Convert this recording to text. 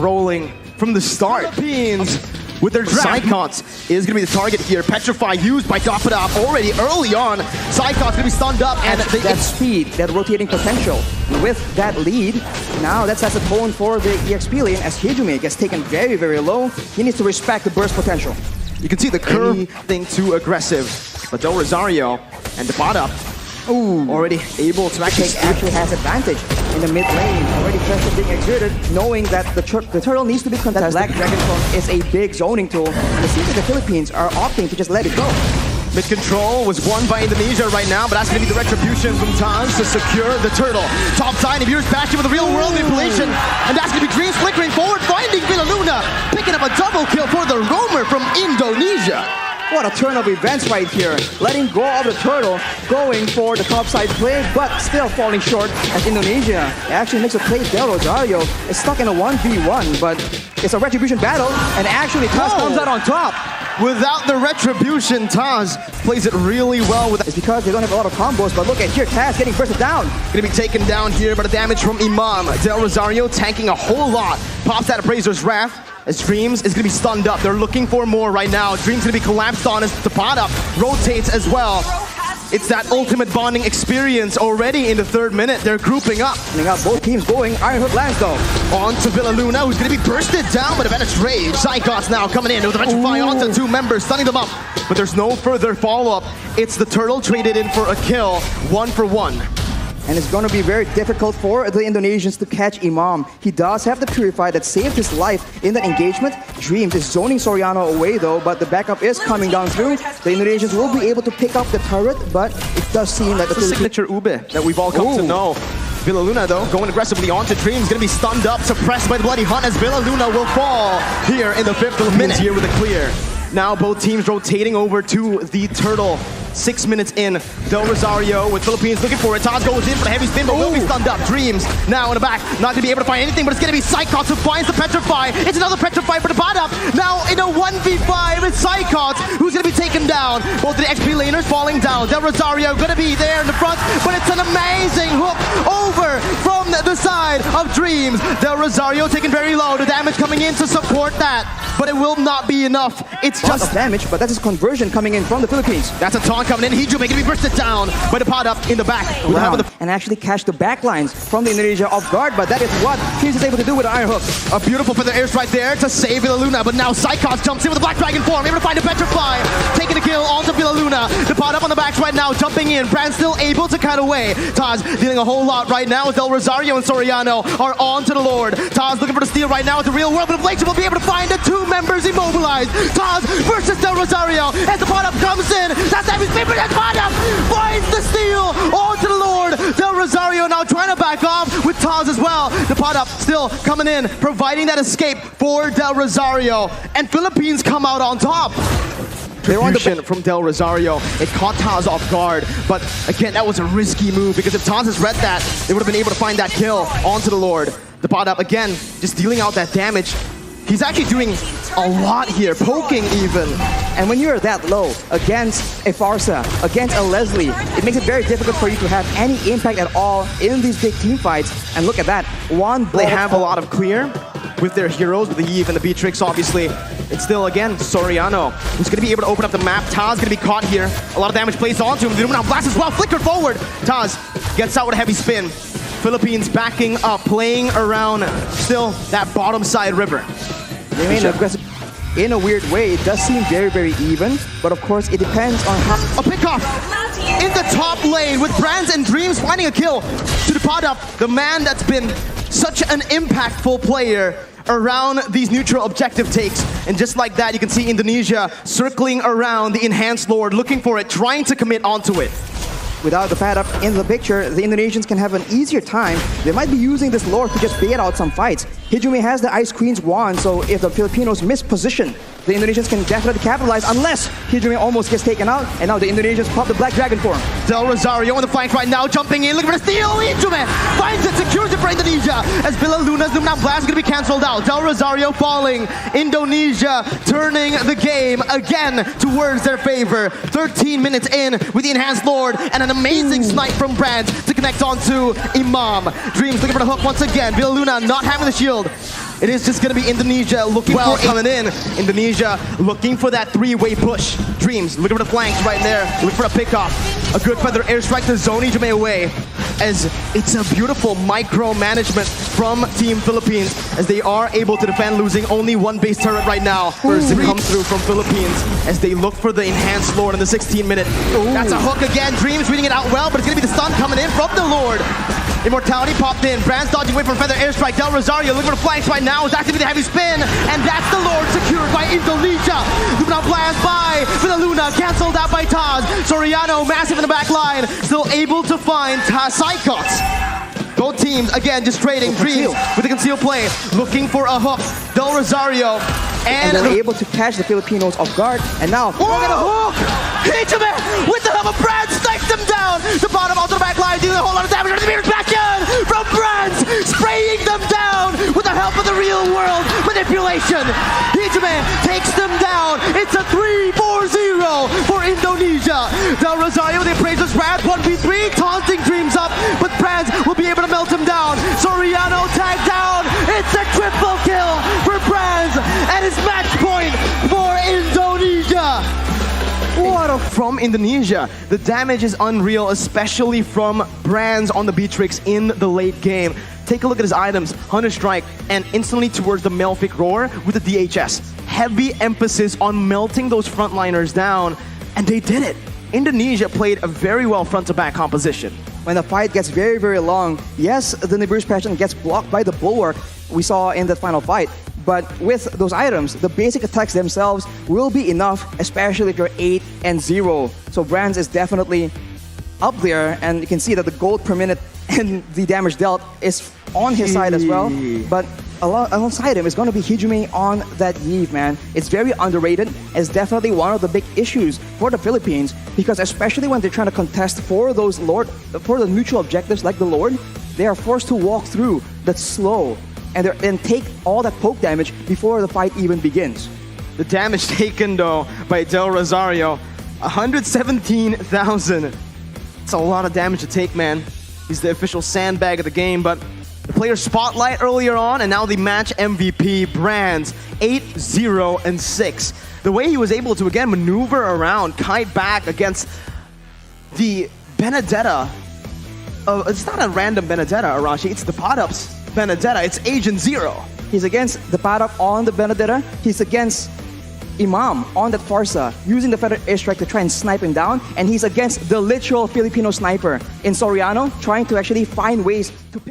rolling from the start. Philippines with their Psychons is going to be the target here. Petrify used by Dapadap already early on. Psychon's going to be stunned up. And that speed, that rotating potential. With that lead, now that sets a tone for the EXP lane as Hijumi gets taken very, very low. He needs to respect the burst potential. You can see the curve thing too aggressive. But Del Rosario and Dapadap already able to actually has advantage in the mid lane. Already pressure being exerted, knowing that the turtle needs to be contested. Black Dragon Form is a big zoning tool, and it seems that the Philippines are opting to just let it go. Mid control was won by Indonesia right now, but that's going to be the retribution from Taz to secure the turtle. Top side of Year's Bastion with a real world manipulation, and that's going to be Dreams flickering forward, finding Villa Luna, picking up a double kill for the roamer from Indonesia. What a turn of events right here. Letting go of the turtle, going for the topside play, but still falling short as Indonesia actually makes a play. Del Rosario is stuck in a 1v1, but it's a retribution battle, and actually Taz comes out on top. Without the retribution, Taz plays it really well. It's because they don't have a lot of combos, but look at here, Taz getting bursted down. Gonna be taken down here by the damage from Imam. Del Rosario tanking a whole lot. Pops that Appraiser's Wrath. As Dreams is going to be stunned up. They're looking for more right now. Dreams going to be collapsed on as Dapadap rotates as well. It's that ultimate bonding experience already in the 3rd minute. They're grouping up. They got both teams going. Iron Hook lands though. On to Villa Luna, who's going to be bursted down by the Venice Rage. Psychos now coming in with the Petrify onto 2 members, stunning them up. But there's no further follow-up. It's the turtle traded in for a kill, 1-for-1. And it's going to be very difficult for the Indonesians to catch Imam. He does have the Purify that saved his life in that engagement. Dreams is zoning Soriano away though, but the backup is coming down through. The Indonesians will be able to pick up the turret, but it does seem like the signature Ube that we've all come to know. Villa Luna though, going aggressively onto Dreams, going to be stunned up, suppressed by the Bloody Hunt as Villa Luna will fall here in the 5th minute here with a clear. Now both teams rotating over to the turtle. 6 minutes in, Del Rosario with Philippines looking for it. Taz goes in for the heavy spin, but will be stunned up. Dreams now in the back, not going to be able to find anything, but it's going to be Psychos who finds the Petrify. It's another Petrify for the Dapadap. Now in a 1v5 with Psychos, who's going to be taken down. Both of the XP laners falling down. Del Rosario going to be there in the front, but it's an amazing hook over from the side of Dreams. Del Rosario taken very low. The damage coming in to support that, but it will not be enough. It's just damage, but that is conversion coming in from the Philippines. That's a taunt coming in. Hijumi going to be bursted down by the Dapadap in the back. And actually catch the backlines from the Indonesia off guard, but that is what Teams is able to do with the Iron Hook. A beautiful feather airstrike there to save Villa Luna, but now Psychos jumps in with the Black Dragon form, able to find a Petrify, taking the kill onto Villa Luna. Dapadap on the backs right now, jumping in. Brand still able to cut away. Taz dealing a whole lot right now as Del Rosario and Soriano are on to the Lord. Taz looking for the steal right now at the real world, but Inflation will be able to find the 2 members immobilized. Taz versus Del Rosario as the Dapadap comes in. That's heavy spin, but Dapadap finds the steal onto the Lord. Del Rosario now trying to back off with Taz as well. Dapadap still coming in, providing that escape for Del Rosario. And Philippines come out on top. Contribution from Del Rosario. It caught Taz off guard, but again, that was a risky move because if Taz has read that, they would have been able to find that kill onto the Lord. Dapadap again, just dealing out that damage. He's actually doing a lot here, poking even. And when you're that low against a Farsa, against a Leslie, it makes it very difficult for you to have any impact at all in these big team fights. And look at that, They have a lot of clear with their heroes, with the Eve and the Beatrix, obviously. It's still, again, Soriano, who's going to be able to open up the map. Taz going to be caught here. A lot of damage placed onto him. The Illuminati blast as well, flicker forward. Taz gets out with a heavy spin. Philippines backing up, playing around still that bottom side river. They remain aggressive in a weird way. It does seem very, very even, but of course it depends on how... A pickoff in the top lane with Brands and Dreams finding a kill to the Dapadap, the man that's been such an impactful player around these neutral objective takes. And just like that, you can see Indonesia circling around the Enhanced Lord, looking for it, trying to commit onto it. Without the Dapadap in the picture, the Indonesians can have an easier time. They might be using this Lord to just bait out some fights. Hijumi has the Ice Queen's wand, so if the Filipinos miss position, the Indonesians can definitely capitalize unless Hijumi almost gets taken out, and now the Indonesians pop the Black Dragon form. Del Rosario on the flank right now, jumping in, looking for the steal. Hijumi finds it, secures it for Indonesia as Villa Luna's Illuminati blast is going to be cancelled out. Del Rosario falling. Indonesia turning the game again towards their favor. 13 minutes in with the Enhanced Lord and an amazing snipe from Brands to connect onto Imam. Dreams looking for the hook once again. Villa Luna not having the shield. It is just going to be Indonesia looking for coming in. Indonesia looking for that three-way push. Dreams looking for the flanks right there. Looking for a pickoff. A good feather airstrike to zone Hijime away. As it's a beautiful micro-management from Team Philippines as they are able to defend, losing only one base turret right now. First to come through from Philippines as they look for the enhanced Lord in the 16-minute. That's a hook again. Dreams reading it out well, but it's going to be the stun coming in from the Lord. Immortality popped in. Brands dodging away from feather airstrike. Del Rosario looking for flanks right now. Is activating the heavy spin, and that's the Lord secured by Indonesia. Luna blast by with a Luna canceled out by Taz. Soriano massive in the back line, still able to find Psychots. Both teams, again, just trading. Dreams with a concealed play, looking for a hook. Del Rosario. And they're able to catch the Filipinos off guard. And now, look at a hook! Hijime with the help of Brands snipes them down. The bottom onto the back line, dealing a whole lot of damage. The mirrors back in from Brands, spraying them down with the help of the real world manipulation. Hijime takes them down. It's a 3-4-0 for Indonesia. Del Rosario, the appraisers, Brands 1v3, taunting Dreams up, but Brands will be able to melt him down. Soriano tagged down. It's a triple kill for Brands, and it's match point for Indonesia. From Indonesia, the damage is unreal, especially from Brands on the Beatrix in the late game. Take a look at his items, Hunter Strike, and instantly towards the Malefic Roar with the DHS. Heavy emphasis on melting those frontliners down, and they did it. Indonesia played a very well front-to-back composition. When the fight gets very, very long, yes, the Nibiru's passion gets blocked by the Bulwark we saw in the final fight. But with those items, the basic attacks themselves will be enough, especially if you're 8-0. So Brands is definitely up there, and you can see that the gold per minute and the damage dealt is on his side as well. But alongside him is going to be Hijime on that Eve, man. It's very underrated. It's definitely one of the big issues for the Philippines, because especially when they're trying to contest for those for the mutual objectives like the Lord, they are forced to walk through that slow and take all that poke damage before the fight even begins. The damage taken though by Del Rosario, 117,000. It's a lot of damage to take, man. He's the official sandbag of the game, but the player spotlight earlier on, and now the match MVP, Brands, 8-0-6. The way he was able to again maneuver around, kite back against the Benedetta. It's not a random Benedetta, Arashi. It's the Pot-Up's Benedetta. It's Agent Zero. He's against the Pot-Up on the Benedetta. He's against Imam on that Farsa, using the feather airstrike to try and snipe him down. And he's against the literal Filipino sniper in Soriano, trying to actually find ways to pick